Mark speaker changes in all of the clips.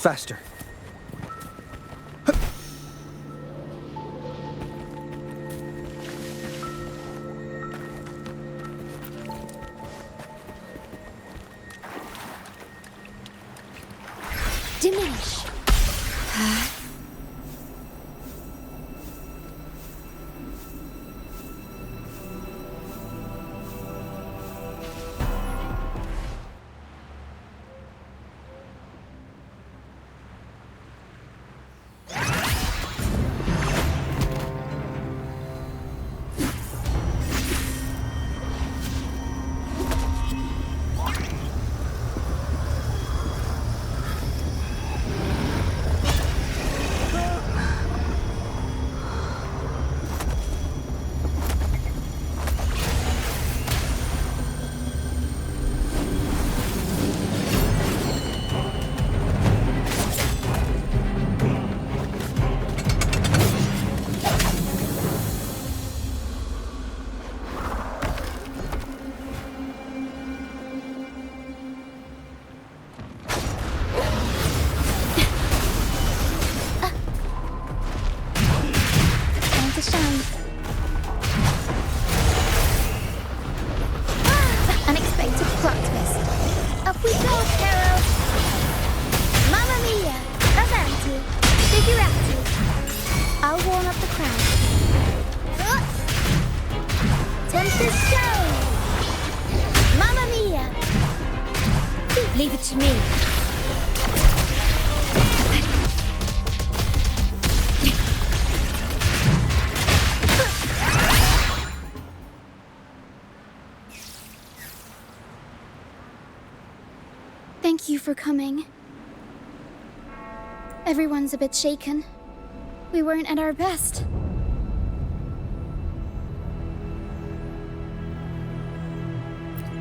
Speaker 1: Faster.
Speaker 2: Diminish.
Speaker 1: for coming. Everyone's a bit shaken. We weren't at our best.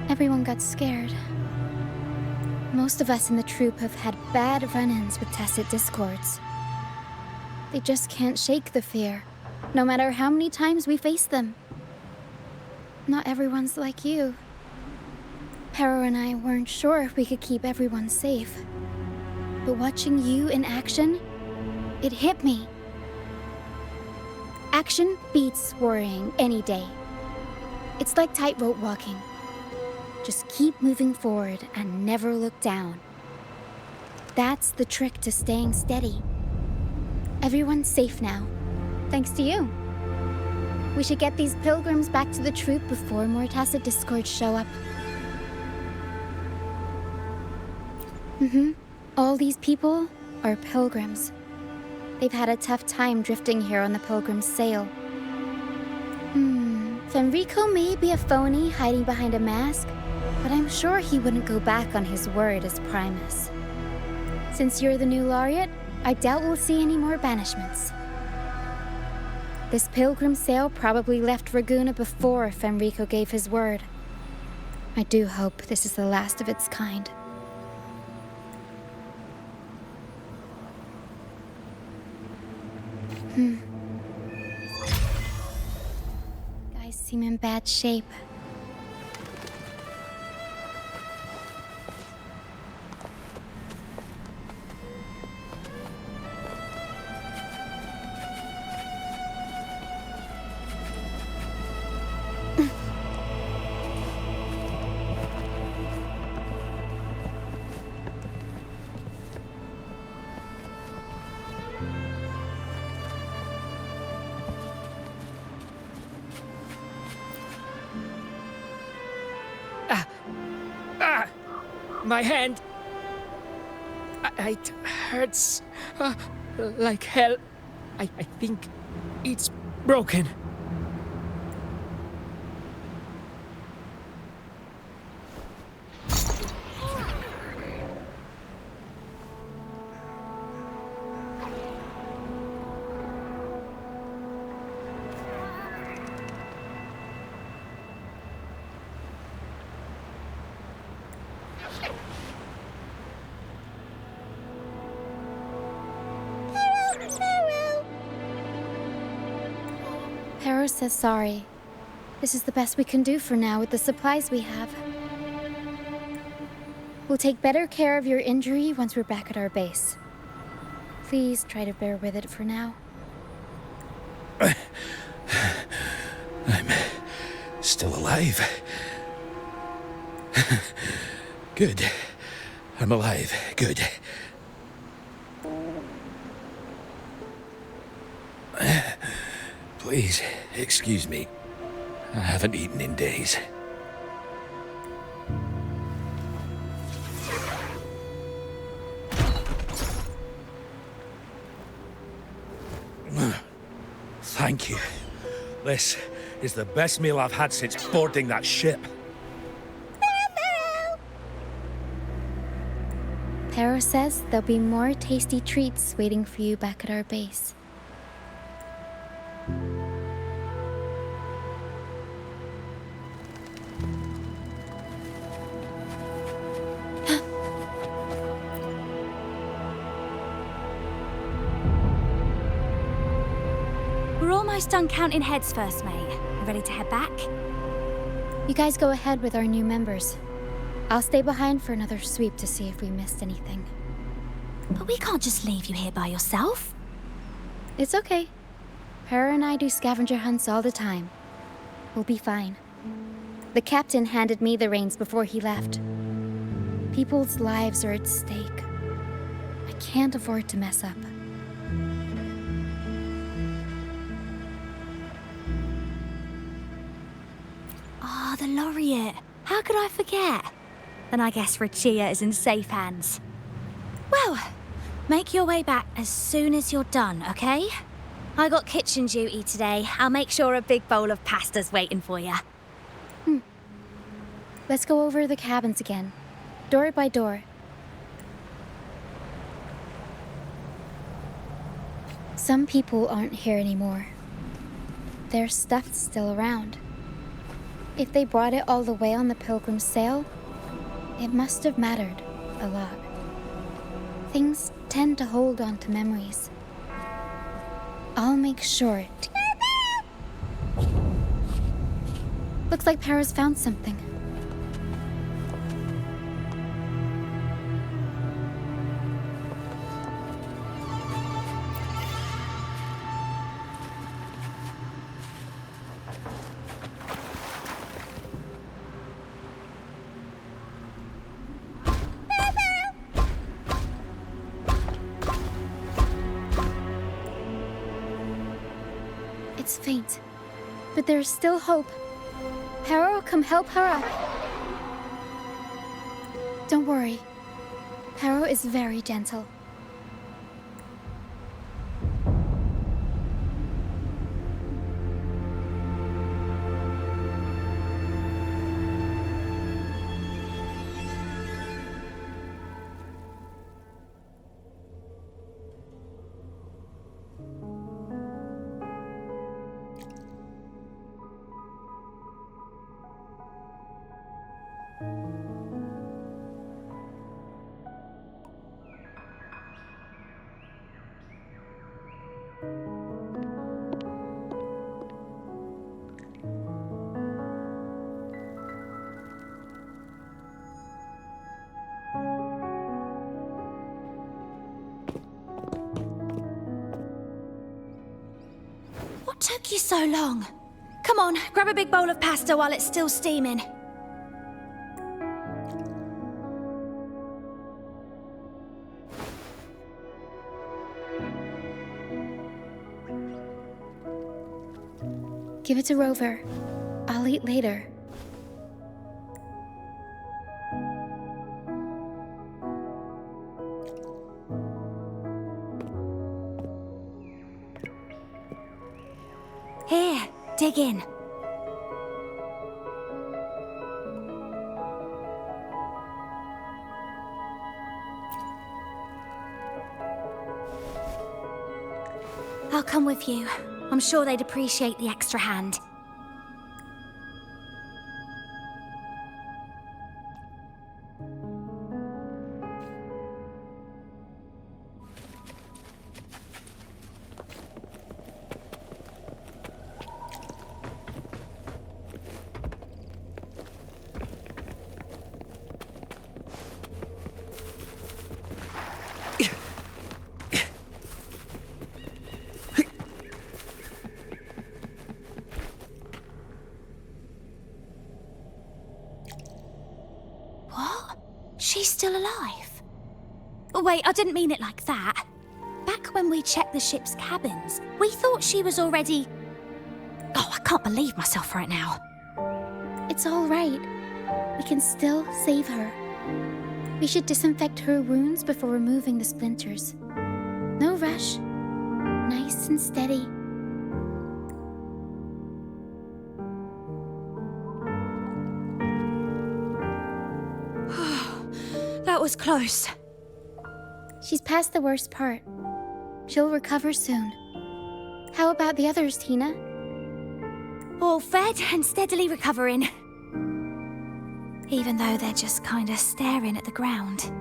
Speaker 1: Everyone got scared. Most of us in the troupe have had bad run-ins with tacit discords. They just can't shake the fear, no matter how many times we face them. Not everyone's like you. Pero and I weren't sure if we could keep everyone safe. But watching you in action, it hit me. Action beats worrying any day. It's like tightrope walking. Just keep moving forward and never look down. That's the trick to staying steady. Everyone's safe now, thanks to you. We should get these pilgrims back to the troupe before more tacit discords show up. All these people are pilgrims. They've had a tough time drifting here on the pilgrim's sail. Fenrico may be a phony hiding behind a mask, but I'm sure he wouldn't go back on his word as Primus. Since you're the new laureate, I doubt we'll see any more banishments. This pilgrim sail probably left Raguna before Fenrico gave his word. I do hope this is the last of its kind. Guys seem in bad shape.
Speaker 2: My hand. It hurts like hell. I think it's broken.
Speaker 1: Pero says sorry. This is the best we can do for now with the supplies we have. We'll take better care of your injury once we're back at our base. Please try to bear with it for now.
Speaker 3: I'm still alive. Good. I'm alive. Good. Please, excuse me. I haven't eaten in days. Thank you. This is the best meal I've had since boarding that ship.
Speaker 1: Pero says there'll be more tasty treats waiting for you back at our base.
Speaker 4: We're almost done counting heads first, mate. You ready to head back?
Speaker 1: You guys go ahead with our new members. I'll stay behind for another sweep to see if we missed anything.
Speaker 4: But we can't just leave you here by yourself.
Speaker 1: It's okay. Hera and I do scavenger hunts all the time. We'll be fine. The captain handed me the reins before he left. People's lives are at stake. I can't afford to mess up.
Speaker 4: Ah, the laureate. How could I forget? Then I guess Roccia is in safe hands. Well, make your way back as soon as you're done, okay? I got kitchen duty today. I'll make sure a big bowl of pasta's waiting for you.
Speaker 1: Let's go over the cabins again, door by door. Some people aren't here anymore. Their stuff's still around. If they brought it all the way on the Pilgrim's sail, it must have mattered a lot. Things tend to hold on to memories. I'll make sure to... Looks like Para's found something. It's faint, but there's still hope. Para will come help her up. Don't worry. Para is very gentle.
Speaker 4: What took you so long? Come on, grab a big bowl of pasta while it's still steaming.
Speaker 1: Give it to Rover. I'll eat later.
Speaker 4: Here, dig in. I'll come with you. I'm sure they'd appreciate the extra hand. She's still alive? Wait, I didn't mean it like that. Back when we checked the ship's cabins, we thought she was already... Oh, I can't believe myself right now.
Speaker 1: It's all right. We can still save her. We should disinfect her wounds before removing the splinters. No rush. Nice and steady.
Speaker 4: That was close.
Speaker 1: She's past the worst part. She'll recover soon. How about the others, Tina?
Speaker 4: All fed and steadily recovering. Even though they're just kinda staring at the ground.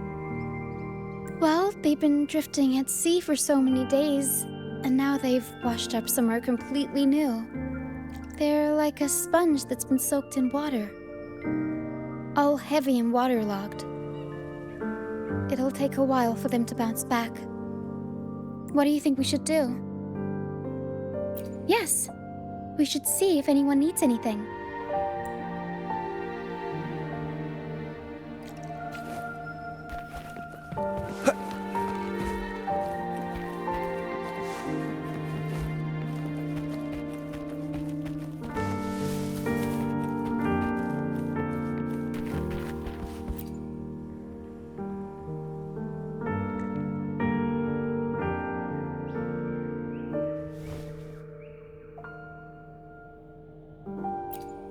Speaker 1: Well, they've been drifting at sea for so many days, and now they've washed up somewhere completely new. They're like a sponge that's been soaked in water. All heavy and waterlogged. It'll take a while for them to bounce back. What do you think we should do? Yes, we should see if anyone needs anything.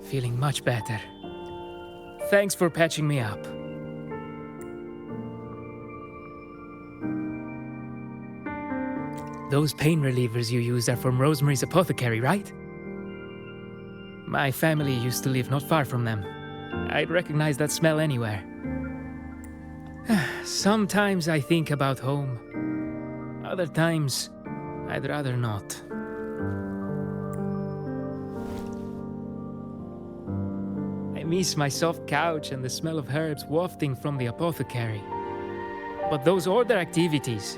Speaker 2: Feeling much better. Thanks for patching me up. Those pain relievers you use are from Rosemary's apothecary, right? My family used to live not far from them. I'd recognize that smell anywhere. Sometimes I think about home. Other times, I'd rather not. I miss my soft couch and the smell of herbs wafting from the apothecary. But those order activities,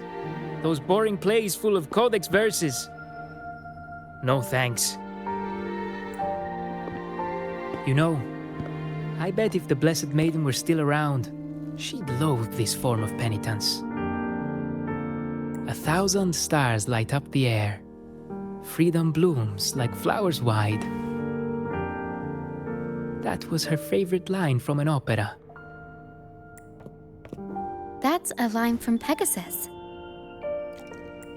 Speaker 2: those boring plays full of codex verses, no thanks. You know, I bet if the Blessed Maiden were still around, she'd loathe this form of penitence. 1,000 stars light up the air. Freedom blooms like flowers wide. That was her favorite line from an opera.
Speaker 1: That's a line from Pegasus.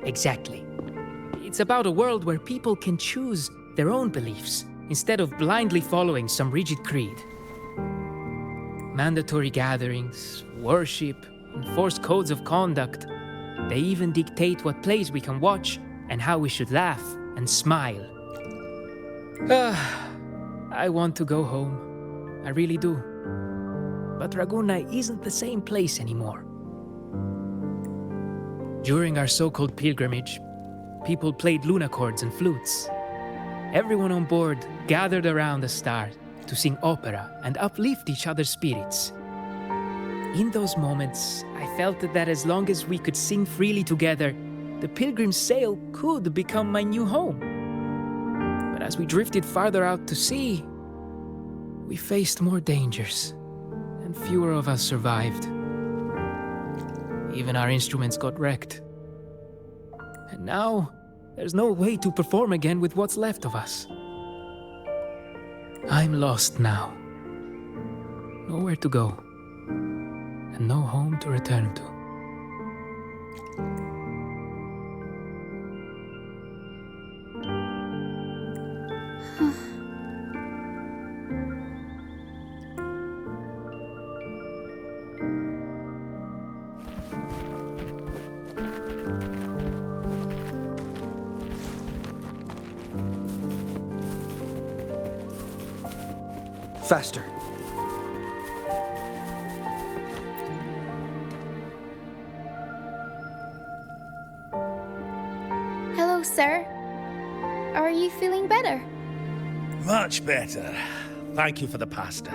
Speaker 2: Exactly. It's about a world where people can choose their own beliefs instead of blindly following some rigid creed. Mandatory gatherings, worship, enforced codes of conduct. They even dictate what plays we can watch and how we should laugh and smile. I want to go home. I really do. But Raguna isn't the same place anymore. During our so-called pilgrimage, people played lunacords and flutes. Everyone on board gathered around the star to sing opera and uplift each other's spirits. In those moments, I felt that as long as we could sing freely together, the pilgrim's sail could become my new home. But as we drifted farther out to sea, we faced more dangers, and fewer of us survived. Even our instruments got wrecked. And now, there's no way to perform again with what's left of us. I'm lost now. Nowhere to go. And no home to return to.
Speaker 5: Faster.
Speaker 1: Hello, sir. Are you feeling better?
Speaker 3: Much better. Thank you for the pasta.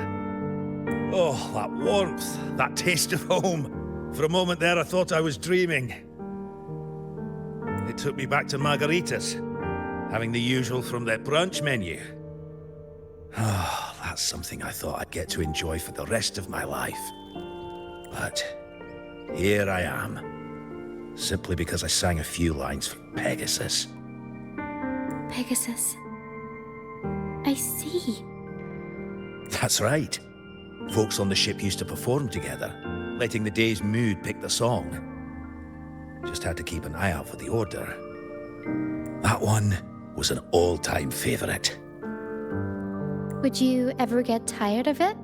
Speaker 3: Oh, that warmth, that taste of home. For a moment there, I thought I was dreaming. It took me back to margaritas, having the usual from their brunch menu. Oh, that's something I thought I'd get to enjoy for the rest of my life. But here I am, simply because I sang a few lines for Pegasus.
Speaker 1: Pegasus. I see.
Speaker 3: That's right. Folks on the ship used to perform together, letting the day's mood pick the song. Just had to keep an eye out for the order. That one was an all-time favorite.
Speaker 1: Would you ever get tired of it?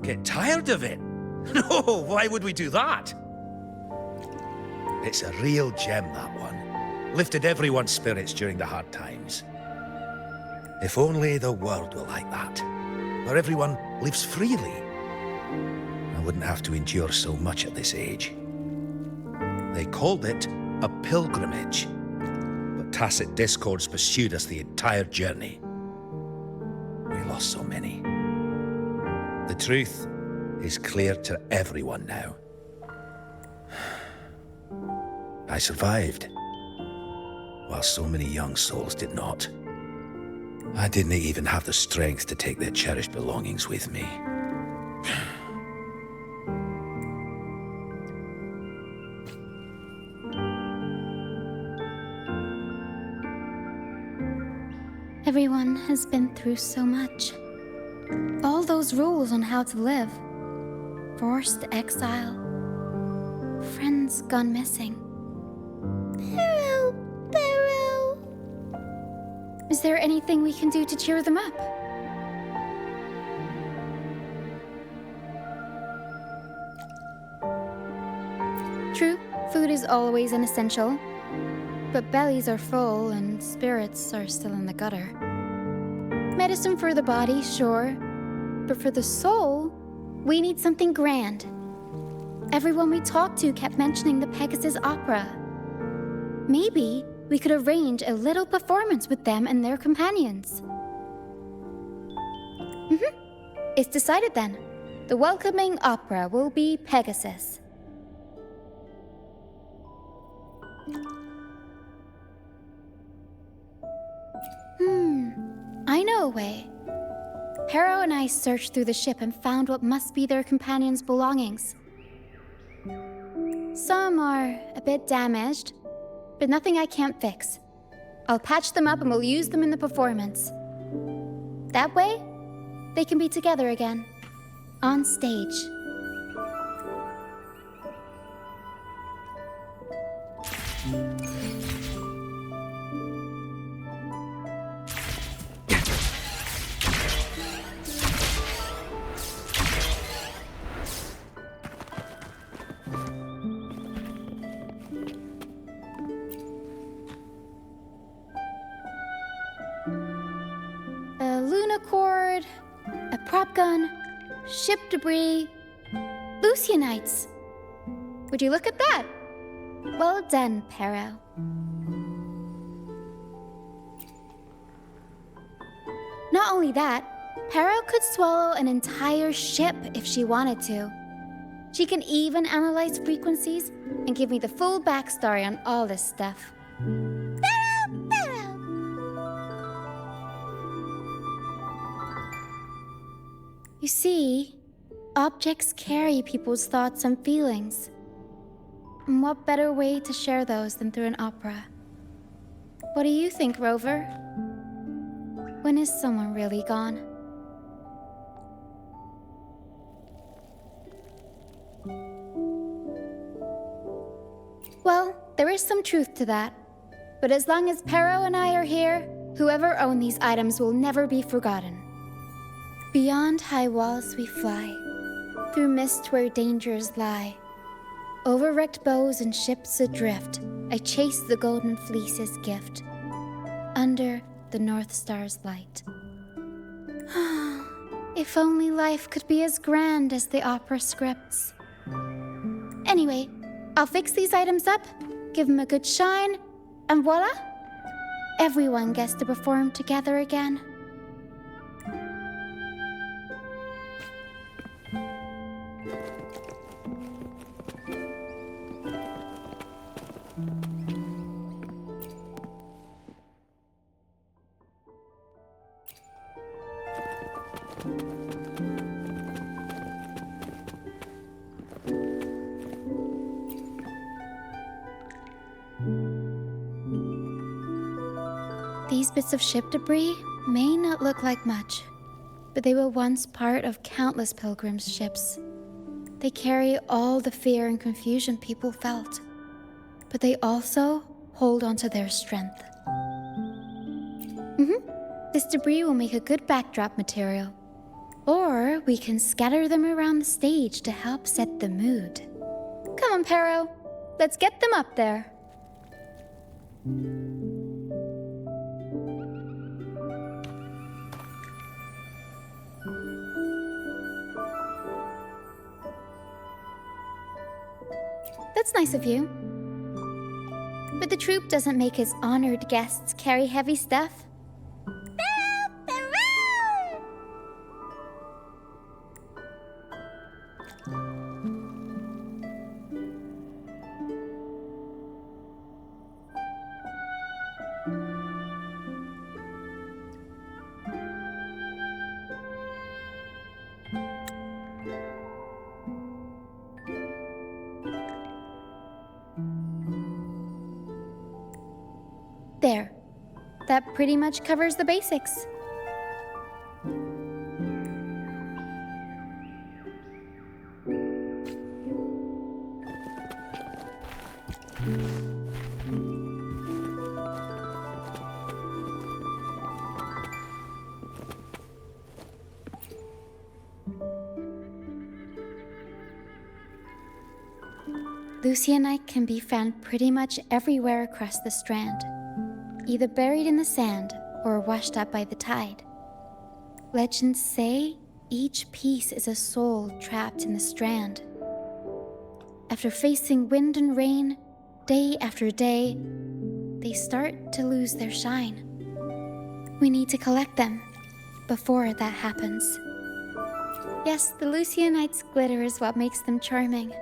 Speaker 3: Get tired of it? No, why would we do that? It's a real gem, that one. Lifted everyone's spirits during the hard times. If only the world were like that, where everyone lives freely. I wouldn't have to endure so much at this age. They called it a pilgrimage, but tacit discords pursued us the entire journey. We lost so many. The truth is clear to everyone now. I survived, while so many young souls did not. I didn't even have the strength to take their cherished belongings with me.
Speaker 1: Everyone has been through so much. All those rules on how to live. Forced exile. Friends gone missing. Barrow, Barrow. Is there anything we can do to cheer them up? True, food is always an essential. But bellies are full and spirits are still in the gutter. Medicine for the body, sure. But for the soul, we need something grand. Everyone we talked to kept mentioning the Pegasus Opera. Maybe we could arrange a little performance with them and their companions. It's decided then. The welcoming opera will be Pegasus. I know a way. Pero and I searched through the ship and found what must be their companions' belongings. Some are a bit damaged, but nothing I can't fix. I'll patch them up and we'll use them in the performance. That way, they can be together again, on stage. A lunacord, a prop gun, ship debris, Lucianites. Would you look at that? Well done, Pero. Not only that, Pero could swallow an entire ship if she wanted to. She can even analyze frequencies and give me the full backstory on all this stuff. You see, objects carry people's thoughts and feelings. And what better way to share those than through an opera? What do you think, Rover? When is someone really gone? Well, there is some truth to that. But as long as Pero and I are here, whoever owned these items will never be forgotten. Beyond high walls we fly, through mist where dangers lie. Over wrecked bows and ships adrift, I chase the golden fleece's gift, under the North Star's light. If only life could be as grand as the opera scripts. Anyway, I'll fix these items up, give them a good shine, and voila! Everyone gets to perform together again. These bits of ship debris may not look like much, but they were once part of countless pilgrims' ships. They carry all the fear and confusion people felt, but they also hold on to their strength. This debris will make a good backdrop material. Or we can scatter them around the stage to help set the mood. Come on, Pero. Let's get them up there. That's nice of you. But the troupe doesn't make its honored guests carry heavy stuff. There. That pretty much covers the basics. Lucianite can be found pretty much everywhere across the strand, either buried in the sand or washed up by the tide. Legends say each piece is a soul trapped in the strand. After facing wind and rain, day after day, they start to lose their shine. We need to collect them before that happens. Yes, the Lucianite's glitter is what makes them charming.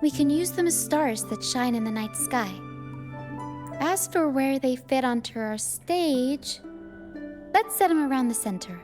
Speaker 1: We can use them as stars that shine in the night sky. As for where they fit onto our stage, let's set them around the center.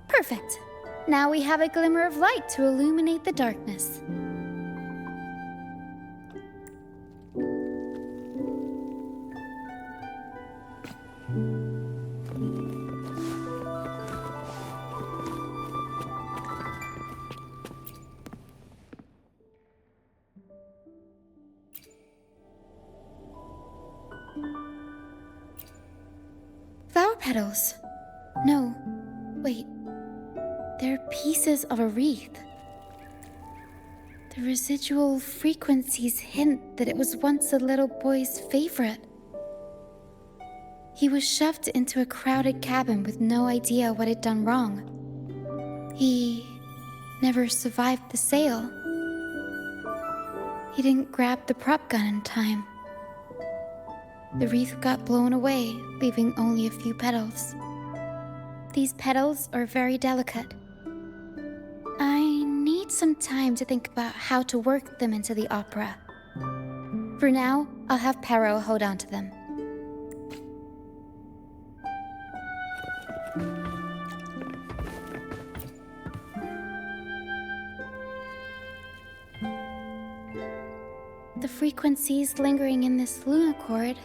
Speaker 1: Perfect. Now we have a glimmer of light to illuminate the darkness. Flower petals. No, wait. They're pieces of a wreath. The residual frequencies hint that it was once a little boy's favorite. He was shoved into a crowded cabin with no idea what he'd done wrong. He never survived the sale. He didn't grab the prop gun in time. The wreath got blown away, leaving only a few petals. These petals are very delicate. I need some time to think about how to work them into the opera. For now, I'll have Perro hold on to them. The frequencies lingering in this lunacord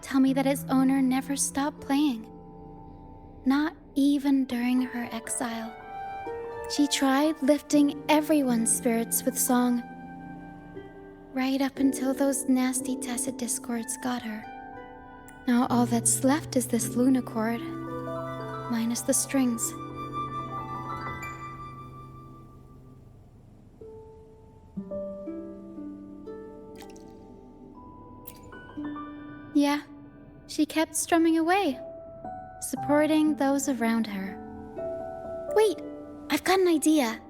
Speaker 1: tell me that its owner never stopped playing. Not even during her exile. She tried lifting everyone's spirits with song, right up until those nasty tacit discords got her. Now all that's left is this lunacord, minus the strings. Yeah, she kept strumming away, supporting those around her. Wait, I've got an idea.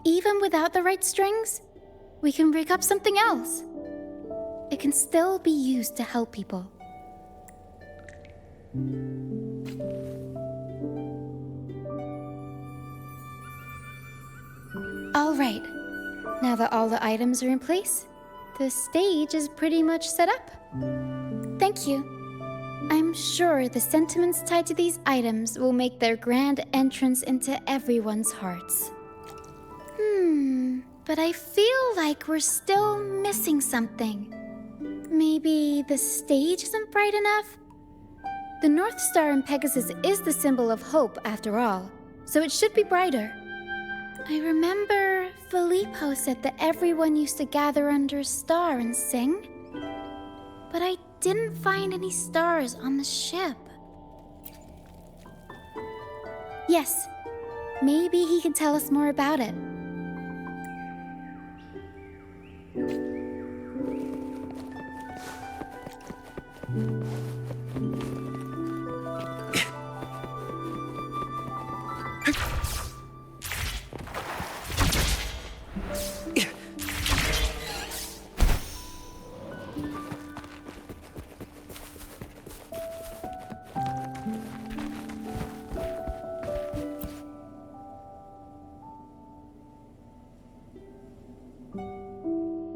Speaker 1: Even without the right strings, we can rig up something else. It can still be used to help people. All right, now that all the items are in place, the stage is pretty much set up. Thank you. I'm sure the sentiments tied to these items will make their grand entrance into everyone's hearts. But I feel like we're still missing something. Maybe the stage isn't bright enough? The North Star in Pegasus is the symbol of hope, after all, so it should be brighter. I remember Filippo said that everyone used to gather under a star and sing, but I didn't find any stars on the ship. Yes, maybe he can tell us more about it.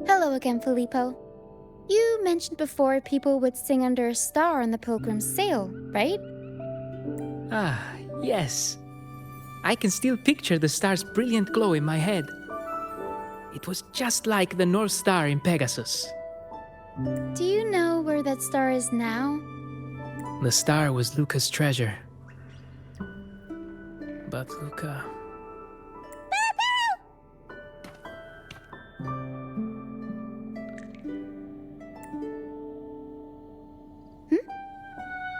Speaker 1: Hello again, Filippo. You mentioned before people would sing under a star on the Pilgrim's Sail, right?
Speaker 2: Ah, yes. I can still picture the star's brilliant glow in my head. It was just like the North Star in Pegasus.
Speaker 1: Do you know where that star is now?
Speaker 2: The star was Luca's treasure. But Luca...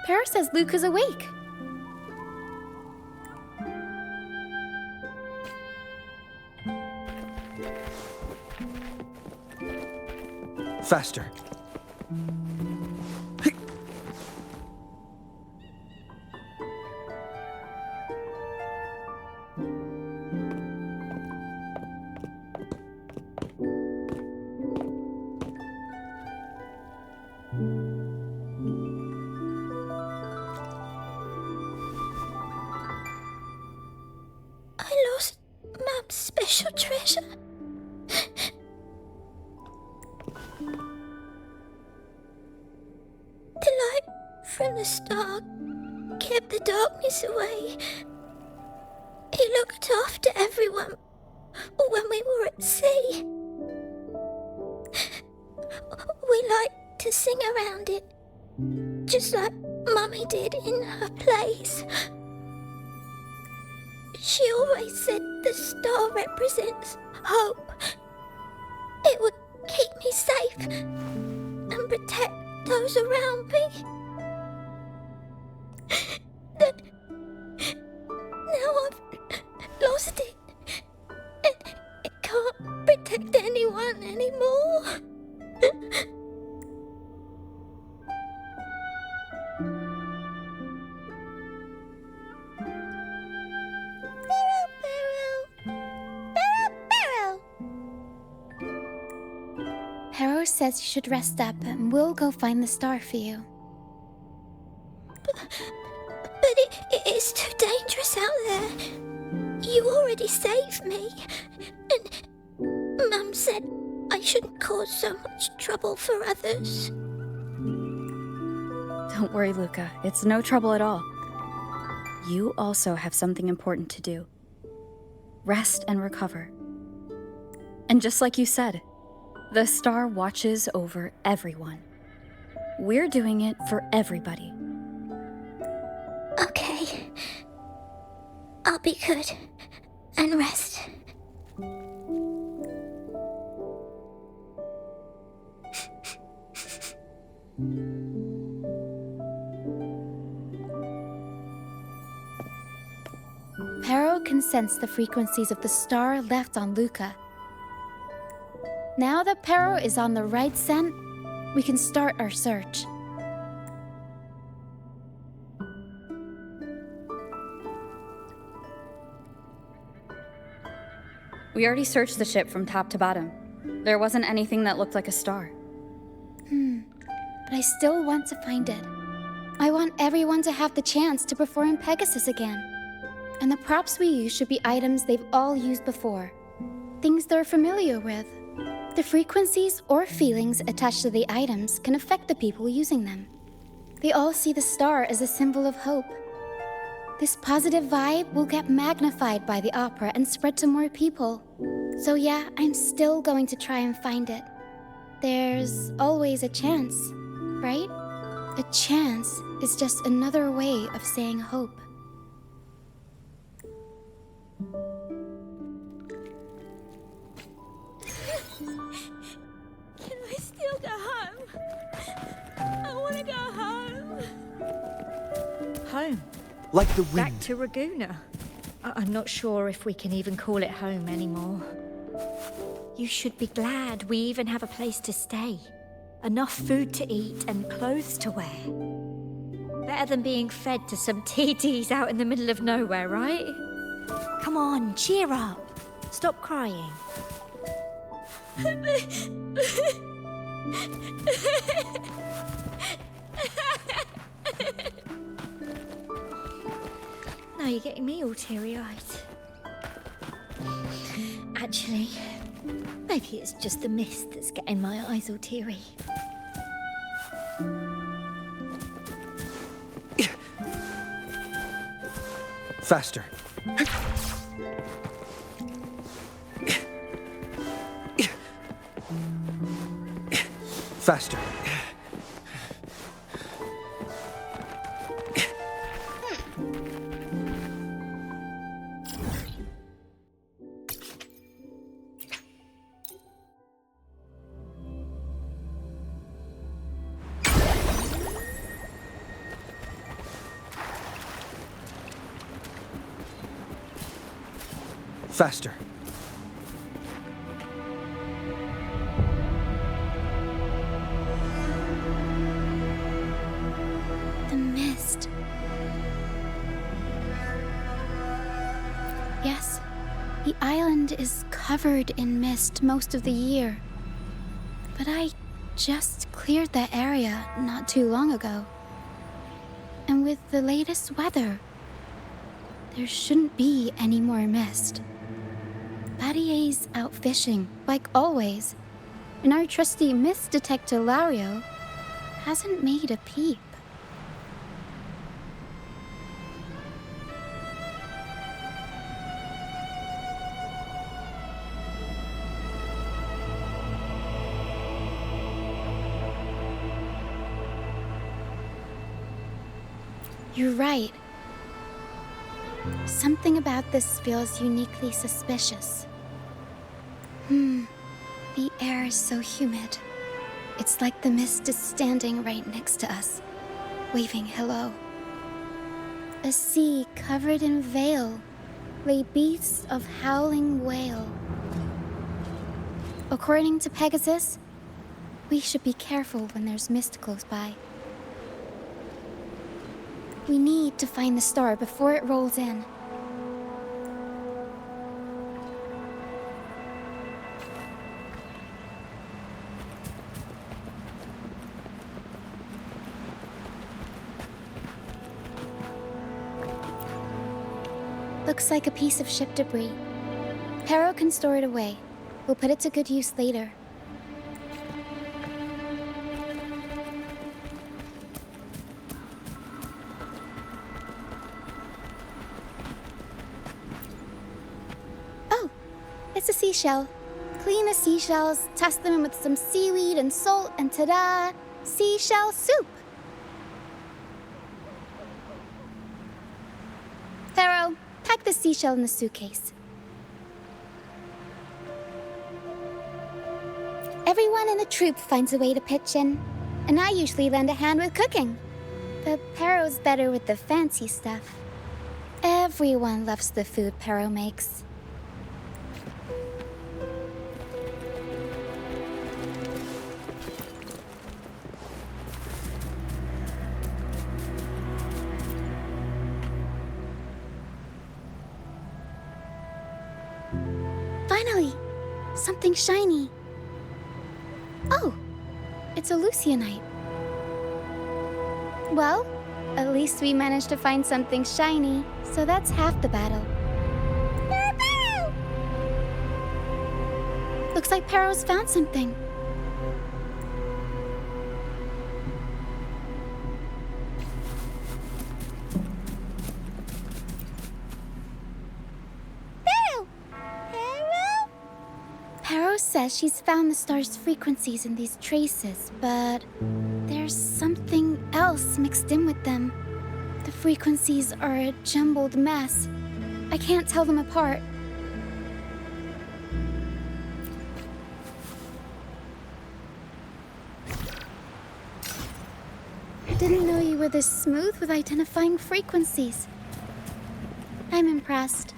Speaker 1: Pero says Luca's awake.
Speaker 5: Faster.
Speaker 4: I lost Mum's special treasure. The light from the star kept the darkness away. He looked after everyone when we were at sea. We liked to sing around it, just like Mummy did in her plays. She always said the star represents hope. It would keep me safe and protect those around me. Now I've lost it, and it can't protect anyone anymore.
Speaker 1: Pero says you should rest up and we'll go find the star for you.
Speaker 4: But it is too dangerous out there. You already saved me. And Mum said I shouldn't cause so much trouble for others.
Speaker 6: Don't worry, Luca. It's no trouble at all. You also have something important to do. Rest and recover. And just like you said, the star watches over everyone. We're doing it for everybody.
Speaker 4: Okay. I'll be good and rest.
Speaker 1: Pero can sense the frequencies of the star left on Luca. Now that Pero is on the right scent, we can start our search.
Speaker 6: We already searched the ship from top to bottom. There wasn't anything that looked like a star.
Speaker 1: But I still want to find it. I want everyone to have the chance to perform Pegasus again. And the props we use should be items they've all used before. Things they're familiar with. The frequencies or feelings attached to the items can affect the people using them. They all see the star as a symbol of hope. This positive vibe will get magnified by the opera and spread to more people. So yeah, I'm still going to try and find it. There's always a chance, right? A chance is just another way of saying hope.
Speaker 4: Can I still go home? I want to go home.
Speaker 7: Home?
Speaker 5: Like the
Speaker 7: Back
Speaker 5: wind.
Speaker 7: to Raguna? I'm not sure if we can even call it home anymore. You should be glad we even have a place to stay. Enough food to eat and clothes to wear. Better than being fed to some TTs out in the middle of nowhere, right? Come on, cheer up. Stop crying. Now you're getting me all teary-eyed. Actually, maybe it's just the mist that's getting my eyes all teary.
Speaker 5: Faster. Faster. Faster.
Speaker 1: The mist. Yes, the island is covered in mist most of the year. But I just cleared that area not too long ago. And with the latest weather, there shouldn't be any more mist. Battier's out fishing, like always, and our trusty mist detector Lario hasn't made a peep. You're right. Something about this feels uniquely suspicious. The air is so humid. It's like the mist is standing right next to us, waving hello. A sea covered in veil lay beasts of howling whale. According to Pegasus, we should be careful when there's mist close by. We need to find the star before it rolls in. Looks like a piece of ship debris. Pero can store it away. We'll put it to good use later. It's a seashell. Clean the seashells, toss them in with some seaweed and salt, and ta-da! Seashell soup! Pharaoh, pack the seashell in the suitcase. Everyone in the troop finds a way to pitch in, and I usually lend a hand with cooking. But Pharaoh's better with the fancy stuff. Everyone loves the food Pharaoh makes. Finally! Something shiny. Oh! It's a Lucianite. Well, at least we managed to find something shiny, so that's half the battle. Pero! Looks like Pero's found something. Pero says she's found the star's frequencies in these traces, but there's something else mixed in with them. The frequencies are a jumbled mess. I can't tell them apart. I didn't know you were this smooth with identifying frequencies. I'm impressed.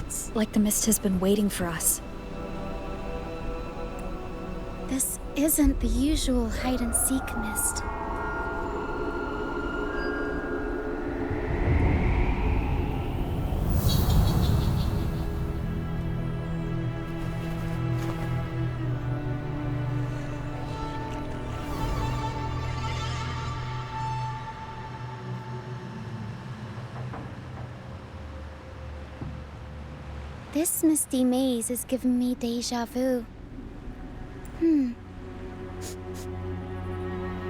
Speaker 6: It's like the mist has been waiting for us.
Speaker 1: This isn't the usual hide-and-seek mist. This misty maze is giving me déjà vu.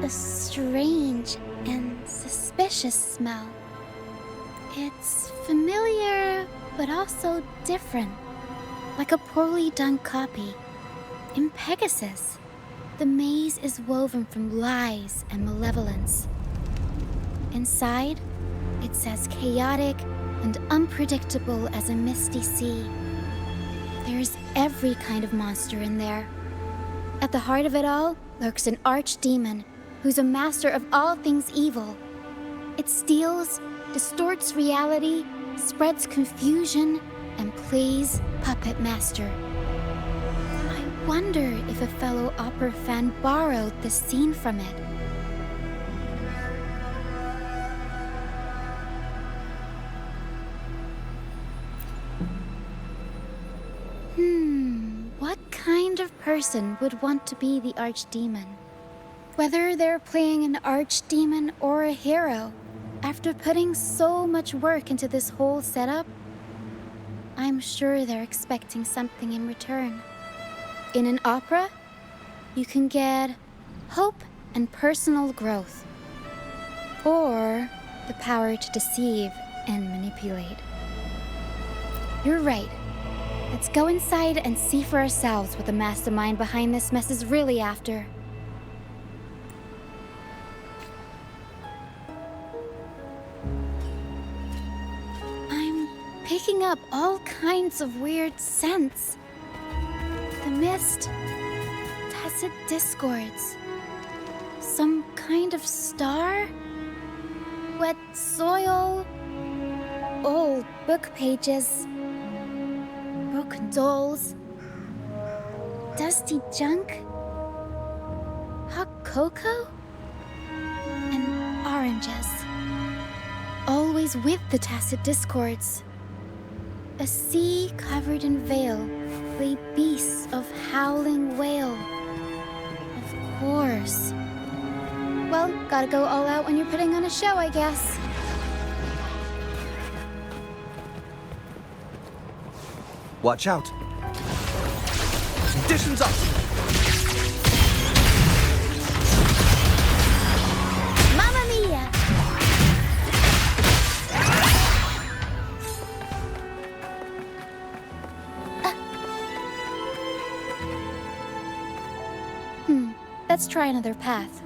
Speaker 1: A strange and suspicious smell. It's familiar, but also different. Like a poorly done copy. In Pegasus, the maze is woven from lies and malevolence. Inside, it's as chaotic and unpredictable as a misty sea. There's every kind of monster in there. At the heart of it all lurks an archdemon who's a master of all things evil. It steals, distorts reality, spreads confusion, and plays puppet master. I wonder if a fellow opera fan borrowed this scene from it. What kind of person would want to be the archdemon? Whether they're playing an archdemon or a hero, after putting so much work into this whole setup, I'm sure they're expecting something in return. In an opera, you can get hope and personal growth, or the power to deceive and manipulate. You're right. Let's go inside and see for ourselves what the mastermind behind this mess is really after. I'm picking up all kinds of weird scents. The mist, tacit discords, some kind of star, wet soil, old book pages, broken dolls, dusty junk, hot cocoa, and oranges. Always with the tacit discords. A sea covered in veil lay beasts of howling wail. Of course. Well, gotta go all out when you're putting on a show, I guess.
Speaker 5: Watch out. Conditions up.
Speaker 1: Mamma mia! Let's try another path.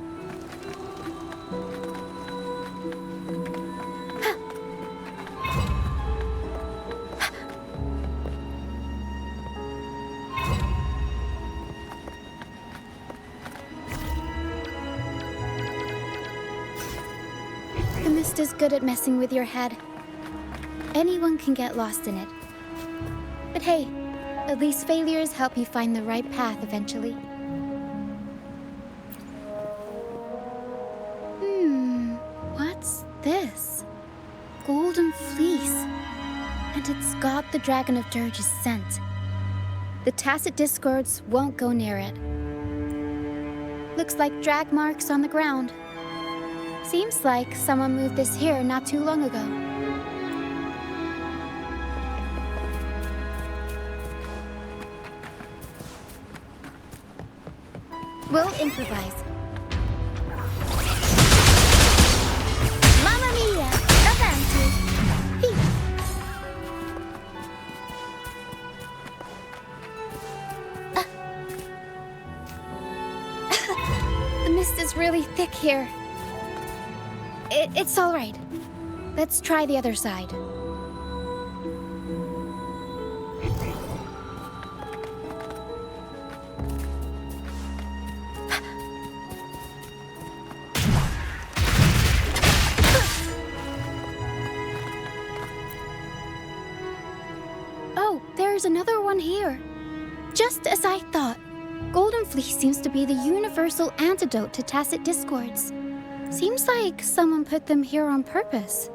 Speaker 1: The mist is good at messing with your head. Anyone can get lost in it. But hey, at least failures help you find the right path eventually. What's this? Golden fleece. And it's got the Dragon of Dirge's scent. The tacit discords won't go near it. Looks like drag marks on the ground. Seems like someone moved this here not too long ago. We'll improvise. Mamma mia! Avanti! Hey. The mist is really thick here. It's all right. Let's try the other side. Oh, there's another one here. Just as I thought. Golden Fleece seems to be the universal antidote to tacit discords. Seems like someone put them here on purpose.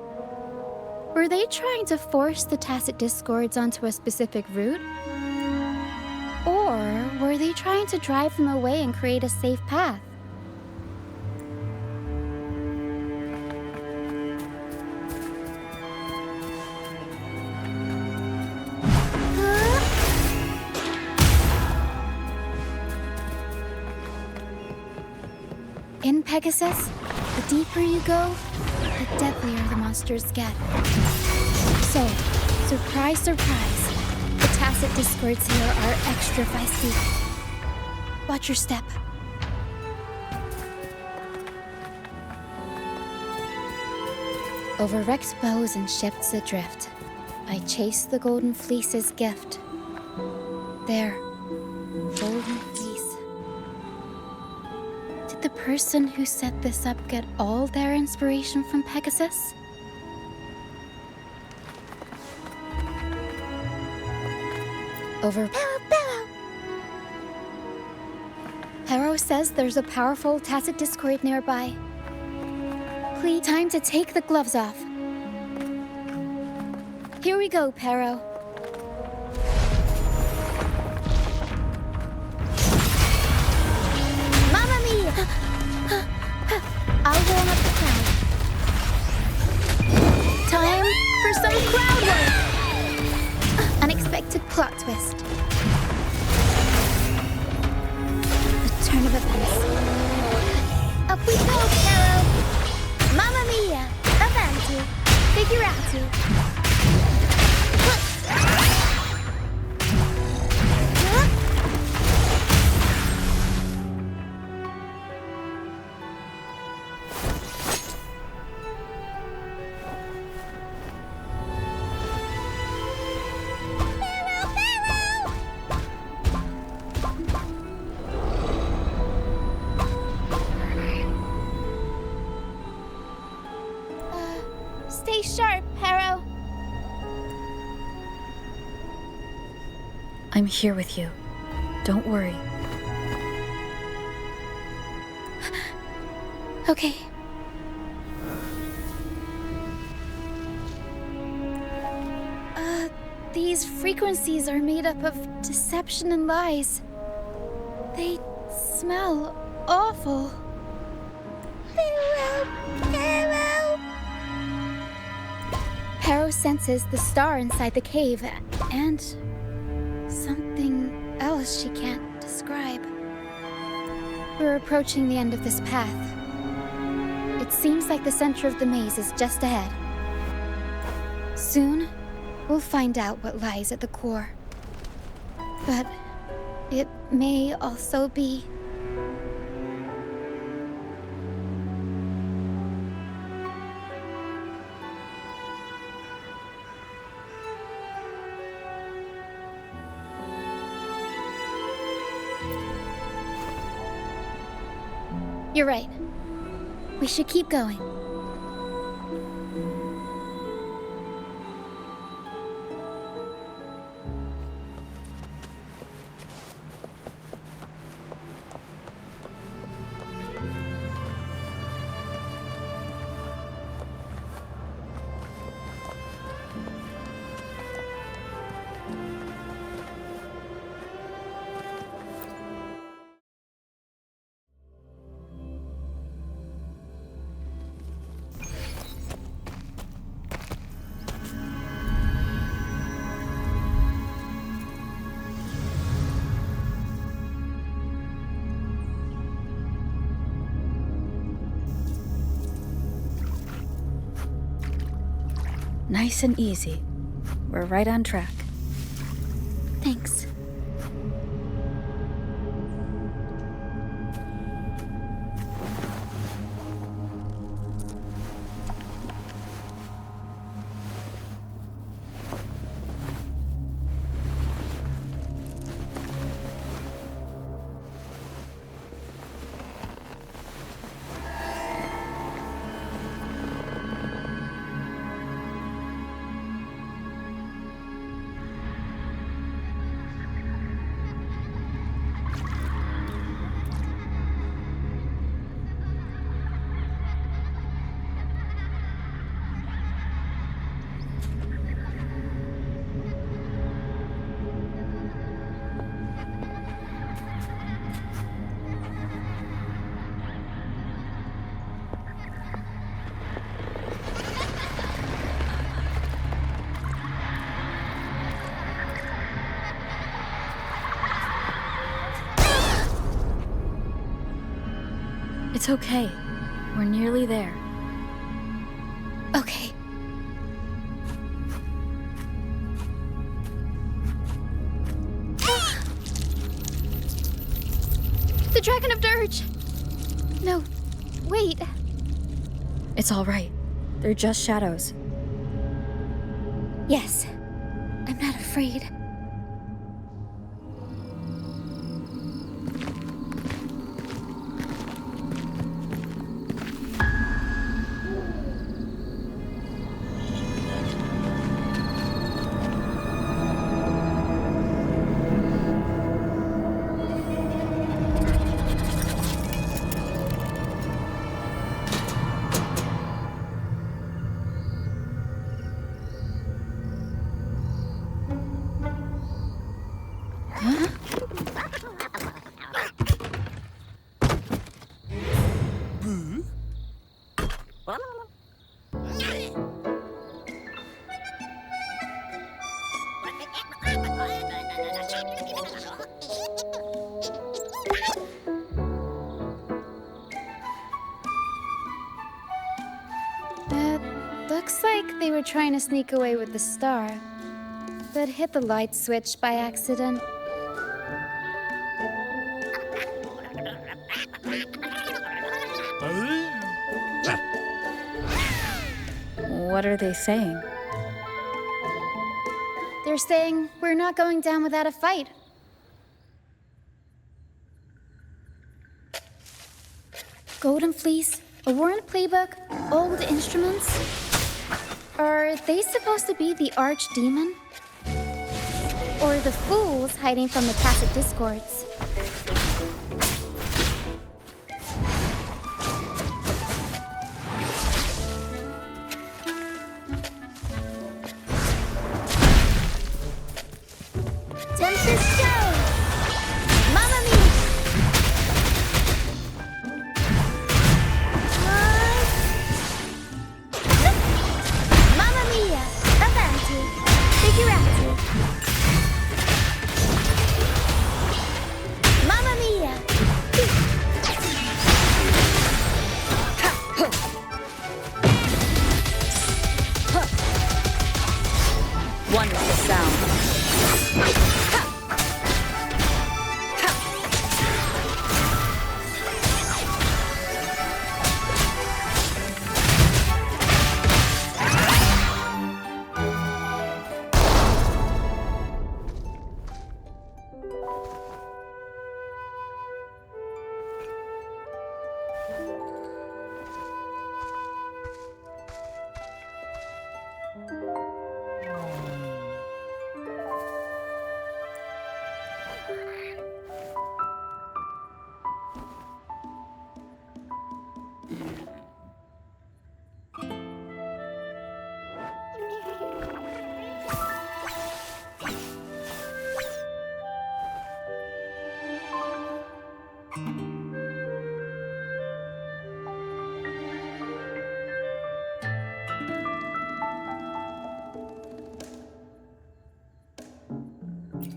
Speaker 1: Were they trying to force the tacit discords onto a specific route? Or were they trying to drive them away and create a safe path? In Pegasus, the deeper you go, the deadlier the monsters get. So, surprise, surprise, the tacit discords here are extra feisty. Watch your step. Over wrecked bows and ships adrift, I chase the golden fleece's gift. There, golden fleece. Did the person who set this up get all their inspiration from Pegasus? Over Pero says there's a powerful tacit discord nearby. Please, time to take the gloves off. Here we go, Pero. Mamma mia! I'll warm up the crowd. Time for some crowd work! Unexpected plot twist. A turn of events. Up we go, Pero! Mamma mia! Avanti! Figurati! Stay sharp, Pero.
Speaker 6: I'm here with you. Don't worry.
Speaker 1: Okay. These frequencies are made up of deception and lies. They smell awful. Pero! Pero senses the star inside the cave and something else she can't describe. We're approaching the end of this path. It seems like the center of the maze is just ahead. Soon, we'll find out what lies at the core. But it may also be... You're right. We should keep going.
Speaker 6: Nice and easy. We're right on track.
Speaker 1: Thanks.
Speaker 6: It's okay. We're nearly there.
Speaker 1: Okay. The Dragon of Dirge! No, wait.
Speaker 6: It's all right. They're just shadows.
Speaker 1: Yes, I'm not afraid. Looks like they were trying to sneak away with the star, but hit the light switch by accident.
Speaker 6: What are they saying?
Speaker 1: They're saying we're not going down without a fight. Golden Fleece, a worn playbook, old instruments. Are they supposed to be the archdemon? Or the fools hiding from the tacit discords? Tempest Show! Mamma Mia! Mamma Mia! Avanti! Figurati! Mamma Mia!
Speaker 6: Wonderful sound.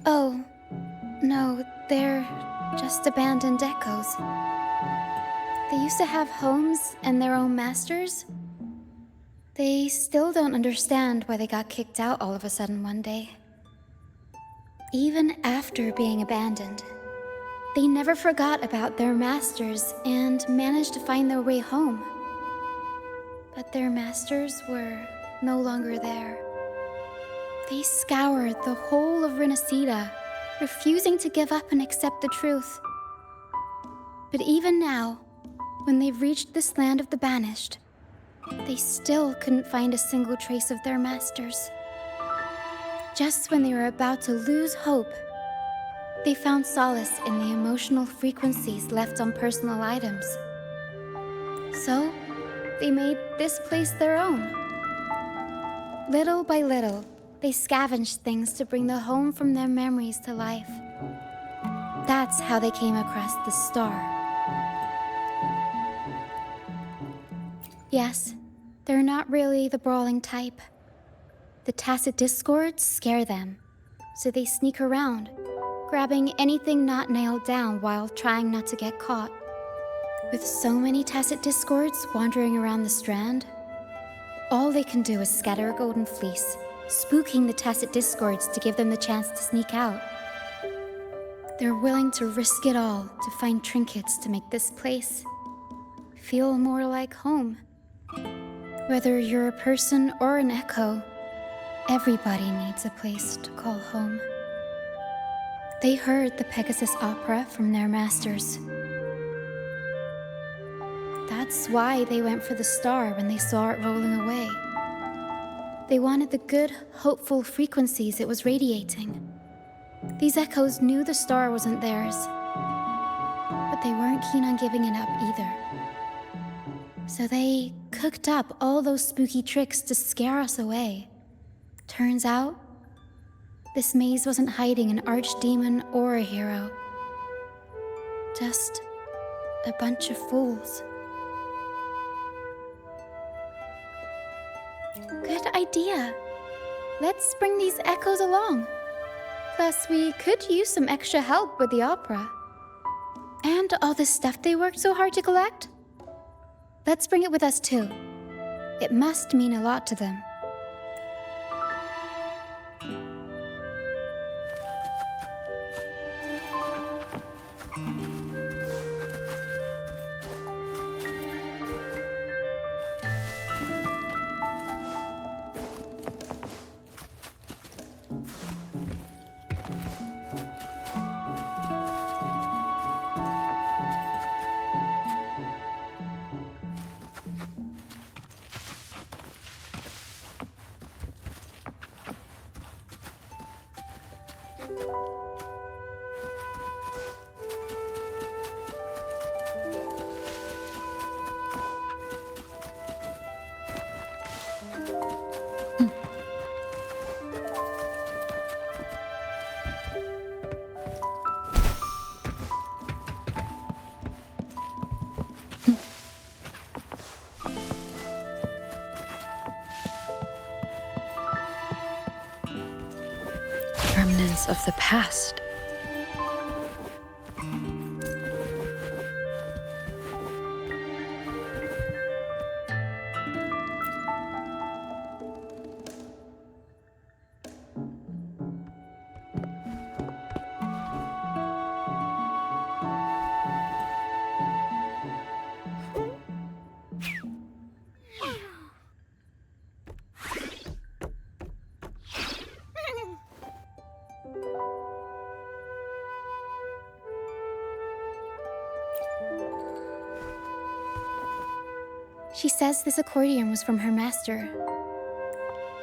Speaker 1: Oh, no, they're just abandoned echoes. They used to have homes and their own masters. They still don't understand why they got kicked out all of a sudden one day. Even after being abandoned, they never forgot about their masters and managed to find their way home. But their masters were no longer there. They scoured the whole of Renacida, refusing to give up and accept the truth. But even now, when they've reached this land of the banished, they still couldn't find a single trace of their masters. Just when they were about to lose hope, they found solace in the emotional frequencies left on personal items. So, they made this place their own. Little by little, they scavenged things to bring the home from their memories to life. That's how they came across the star. Yes, they're not really the brawling type. The tacit discords scare them, so they sneak around, grabbing anything not nailed down while trying not to get caught. With so many tacit discords wandering around the strand, all they can do is scatter a golden fleece, spooking the tacit discords to give them the chance to sneak out. They're willing to risk it all to find trinkets to make this place feel more like home. Whether you're a person or an echo, everybody needs a place to call home. They heard the Pegasus Opera from their masters. That's why they went for the star when they saw it rolling away. They wanted the good, hopeful frequencies it was radiating. These echoes knew the star wasn't theirs, but they weren't keen on giving it up either. So they cooked up all those spooky tricks to scare us away. Turns out, this maze wasn't hiding an archdemon or a hero. Just a bunch of fools. Good idea. Let's bring these echoes along. Plus, we could use some extra help with the opera. And all the stuff they worked so hard to collect. Let's bring it with us too. It must mean a lot to them.
Speaker 6: Remnants of the past.
Speaker 1: She says this accordion was from her master.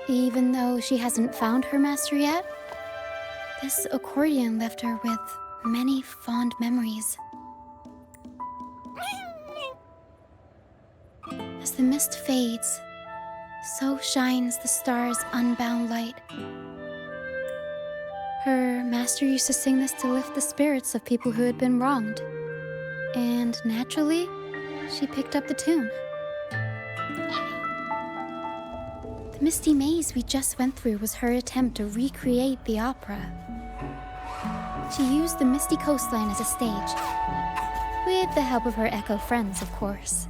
Speaker 1: Even though she hasn't found her master yet, this accordion left her with many fond memories. As the mist fades, so shines the star's unbound light. Her master used to sing this to lift the spirits of people who had been wronged. And naturally, she picked up the tune. The misty maze we just went through was her attempt to recreate the opera. She used the misty coastline as a stage, with the help of her echo friends, of course.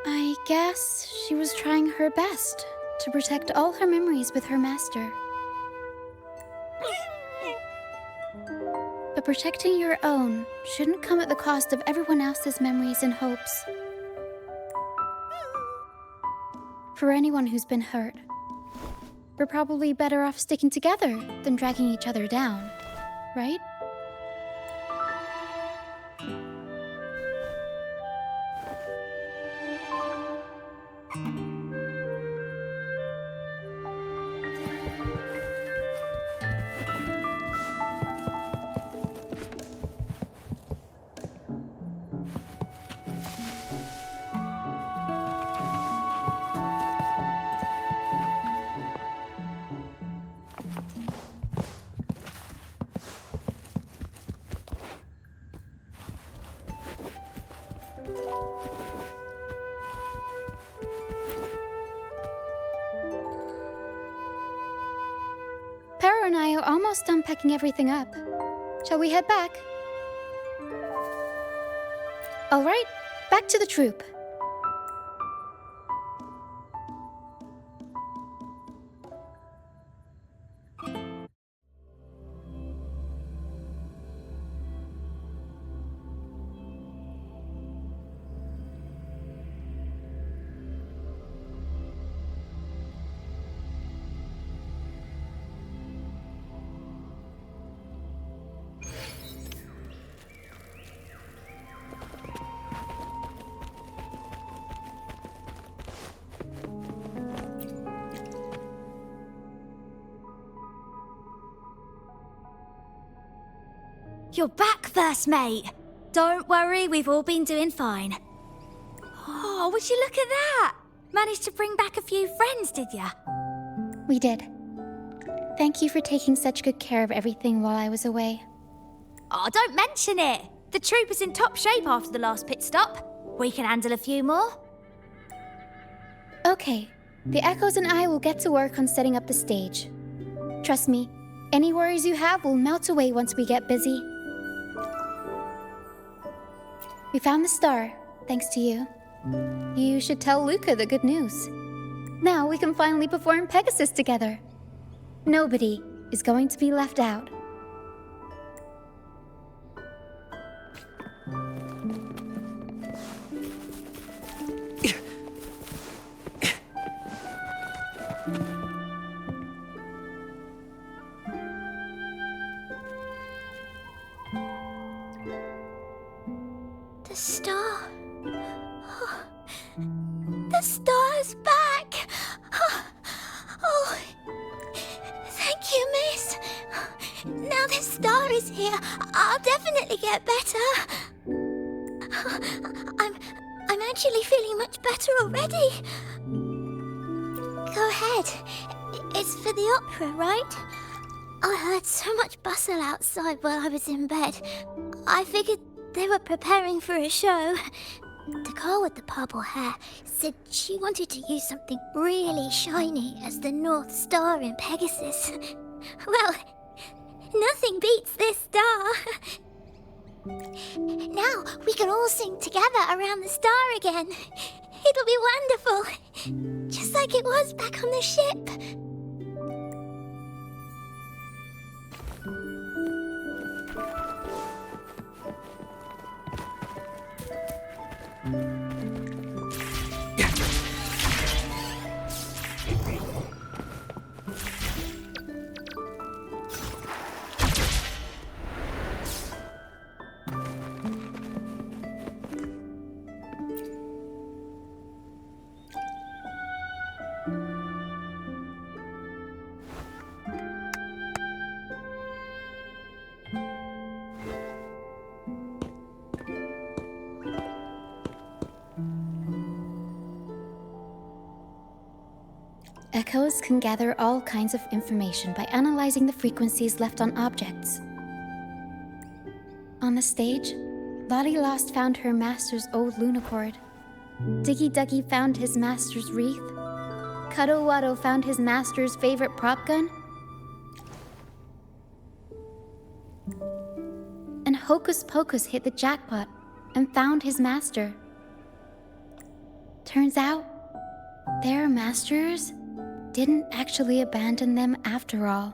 Speaker 1: I guess she was trying her best to protect all her memories with her master. But protecting your own shouldn't come at the cost of everyone else's memories and hopes. For anyone who's been hurt, we're probably better off sticking together than dragging each other down, right? Pero and I are almost done packing everything up. Shall we head back? All right, back to the troop.
Speaker 4: You're back, first mate. Don't worry, we've all been doing fine. Oh, would you look at that? Managed to bring back a few friends, did ya?
Speaker 1: We did. Thank you for taking such good care of everything while I was away.
Speaker 4: Oh, don't mention it. The troop was in top shape after the last pit stop. We can handle a few more.
Speaker 1: Okay, the Echoes and I will get to work on setting up the stage. Trust me, any worries you have will melt away once we get busy. We found the star, thanks to you. You should tell Luca the good news. Now we can finally perform Pegasus together. Nobody is going to be left out.
Speaker 4: The star. Oh, the star's back. Oh, thank you, miss. Now the star is here, I'll definitely get better. I'm actually feeling much better already. Go ahead. It's for the opera, right? I heard so much bustle outside while I was in bed. I figured they were preparing for a show. The girl with the purple hair said she wanted to use something really shiny as the North Star in Pegasus. Well, nothing beats this star. Now we can all sing together around the star again. It'll be wonderful. Just like it was back on the ship.
Speaker 1: Echoes can gather all kinds of information by analyzing the frequencies left on objects. On the stage, Lottie Lost found her master's old lunacord. Diggy Duggy found his master's wreath. Cuddle Waddle found his master's favorite prop gun. And Hocus Pocus hit the jackpot and found his master. Turns out, their masters didn't actually abandon them after all.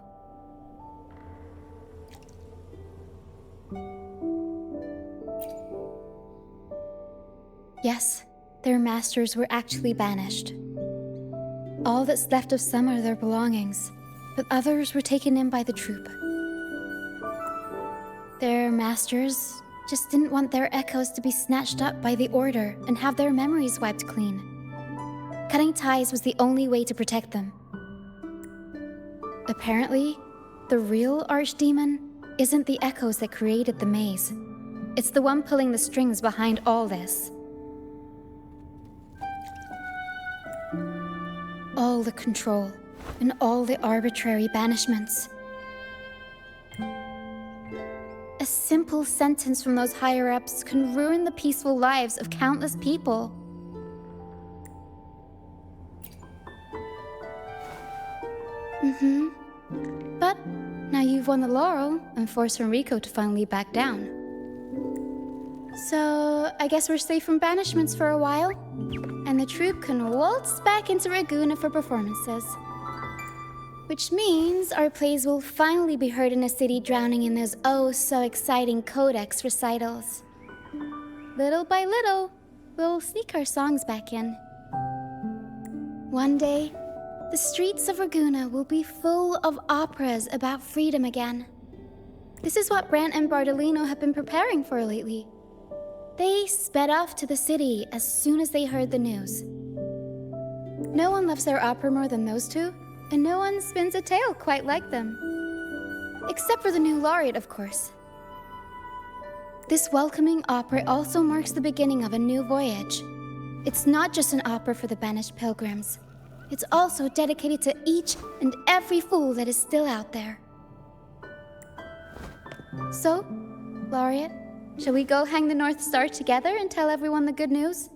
Speaker 1: Yes, their masters were actually banished. All that's left of some are their belongings, but others were taken in by the troop. Their masters just didn't want their echoes to be snatched up by the Order and have their memories wiped clean. Cutting ties was the only way to protect them. Apparently, the real archdemon isn't the echoes that created the maze. It's the one pulling the strings behind all this. All the control and all the arbitrary banishments. A simple sentence from those higher-ups can ruin the peaceful lives of countless people. But now you've won the laurel and forced Enrico to finally back down. So I guess we're safe from banishments for a while, and the troupe can waltz back into Ragusa for performances. Which means our plays will finally be heard in a city drowning in those oh-so-exciting codex recitals. Little by little, we'll sneak our songs back in. One day, the streets of Ragusa will be full of operas about freedom again. This is what Brant and Bardolino have been preparing for lately. They sped off to the city as soon as they heard the news. No one loves their opera more than those two, and no one spins a tale quite like them. Except for the new laureate, of course. This welcoming opera also marks the beginning of a new voyage. It's not just an opera for the banished pilgrims. It's also dedicated to each and every fool that is still out there. So, Laureate, shall we go hang the North Star together and tell everyone the good news?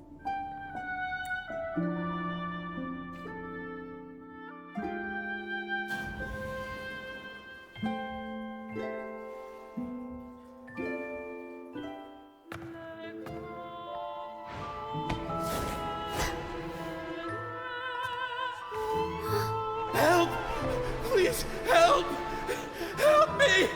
Speaker 8: Help! Please, help! Help me!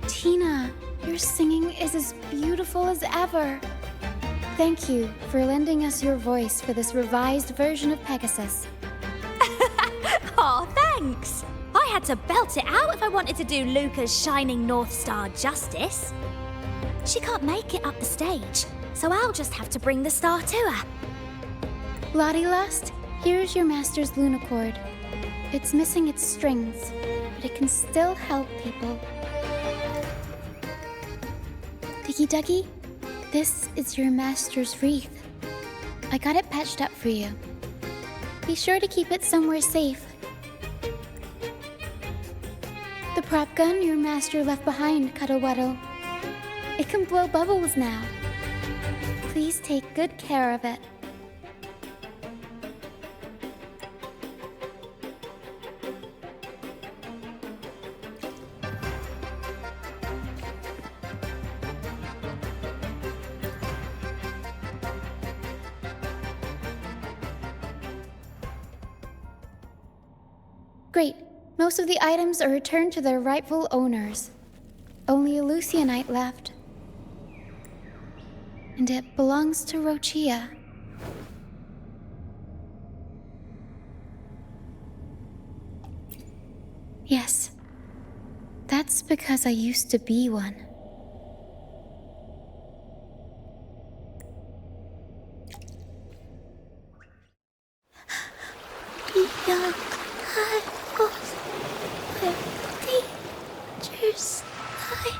Speaker 1: Tina, your singing is as beautiful as ever. Thank you for lending us your voice for this revised version of Pegasus.
Speaker 4: Aw, thanks! I had to belt it out if I wanted to do Luca's Shining North Star justice. She can't make it up the stage, so I'll just have to bring the star to her.
Speaker 1: Lottie Lost, here's your master's Lunacord. It's missing its strings, but it can still help people. Diggy Duggy, this is your master's wreath. I got it patched up for you. Be sure to keep it somewhere safe. The prop gun your master left behind, Cuddlewaddle. It can blow bubbles now. Please take good care of it. Great. Most of the items are returned to their rightful owners. Only a Lucianite left. And it belongs to Roccia. Yes. That's because I used to be one. Young, I was where teachers lie.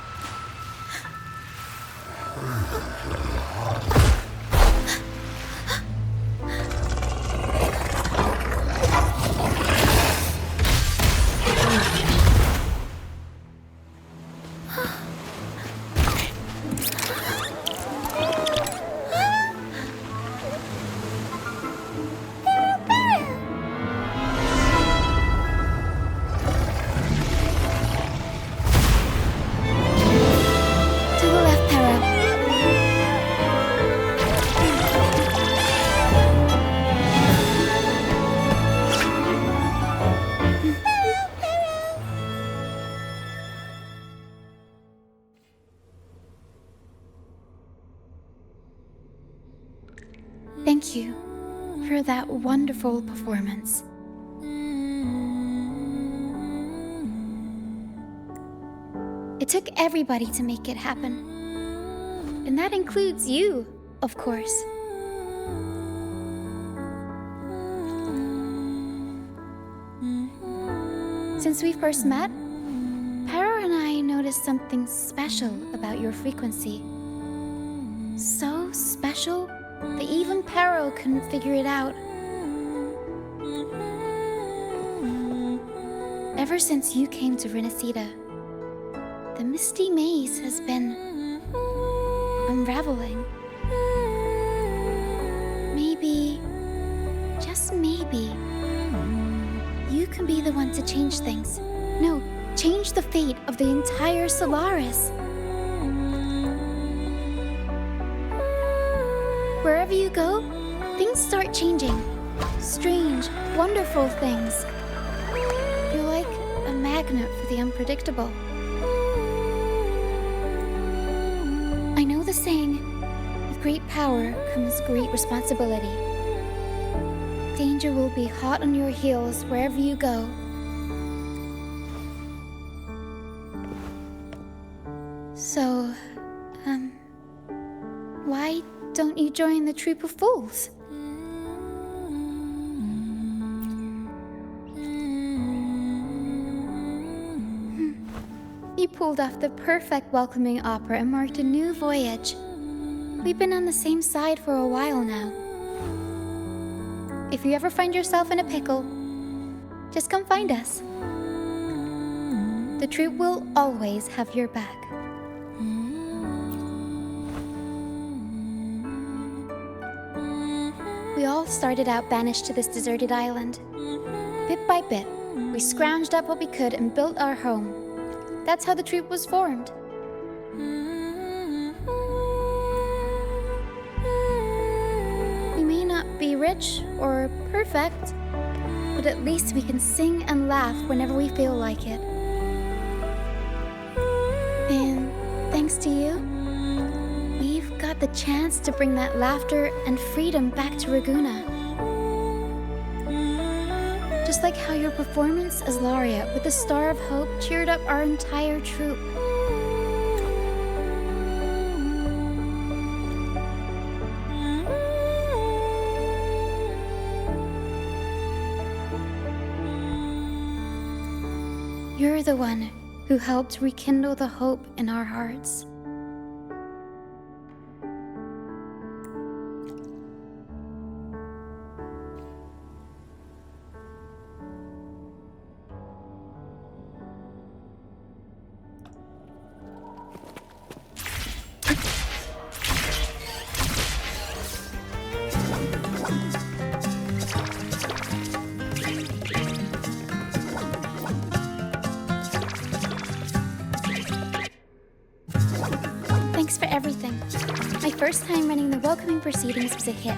Speaker 1: thank you for that wonderful performance. It took everybody to make it happen. And that includes you, of course. Since we first met, Pero and I noticed something special about your frequency. So special that even Pero couldn't figure it out. Ever since you came to Renacida, the misty maze has been unraveling. Maybe, just maybe, you can be the one to change things. No, change the fate of the entire Solaris. Wherever you go, things start changing. Strange, wonderful things. You're like a magnet for the unpredictable. I know the saying, with great power comes great responsibility. Danger will be hot on your heels wherever you go. So, why don't you join the troop of fools? You pulled off the perfect welcoming opera and marked a new voyage. We've been on the same side for a while now. If you ever find yourself in a pickle, just come find us. The troop will always have your back. We all started out banished to this deserted island. Bit by bit, we scrounged up what we could and built our home. That's how the troop was formed. We may not be rich or perfect, but at least we can sing and laugh whenever we feel like it. And thanks to you, we've got the chance to bring that laughter and freedom back to Raguna. Just like how your performance as Laureate with the Star of Hope cheered up our entire troop. You're the one who helped rekindle the hope in our hearts. Thanks for everything. My first time running the welcoming proceedings was a hit,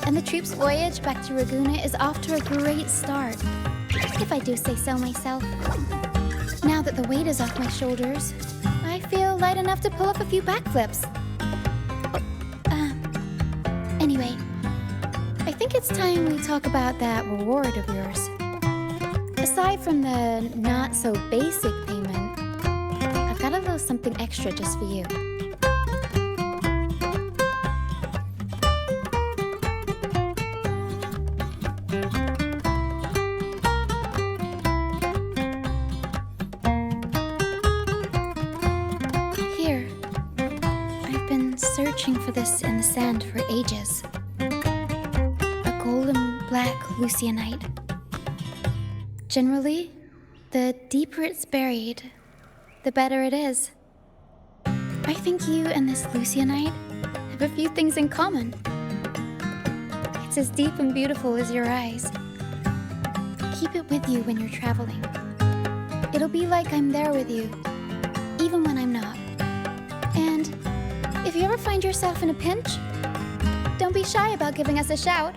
Speaker 1: and the troop's voyage back to Raguna is off to a great start, if I do say so myself. Now that the weight is off my shoulders, I feel light enough to pull off a few backflips. Anyway, I think it's time we talk about that reward of yours. Aside from the not-so-basic payment, I've got a little something extra just for you. Here, I've been searching for this in the sand for ages. A golden black Lucianite. Generally, the deeper it's buried, the better it is. I think you and this Lucianite have a few things in common. It's as deep and beautiful as your eyes. Keep it with you when you're traveling. It'll be like I'm there with you, even when I'm not. And if you ever find yourself in a pinch, don't be shy about giving us a shout.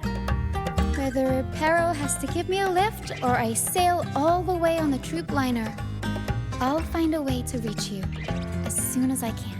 Speaker 1: Whether Pero has to give me a lift or I sail all the way on the troop liner, I'll find a way to reach you as soon as I can.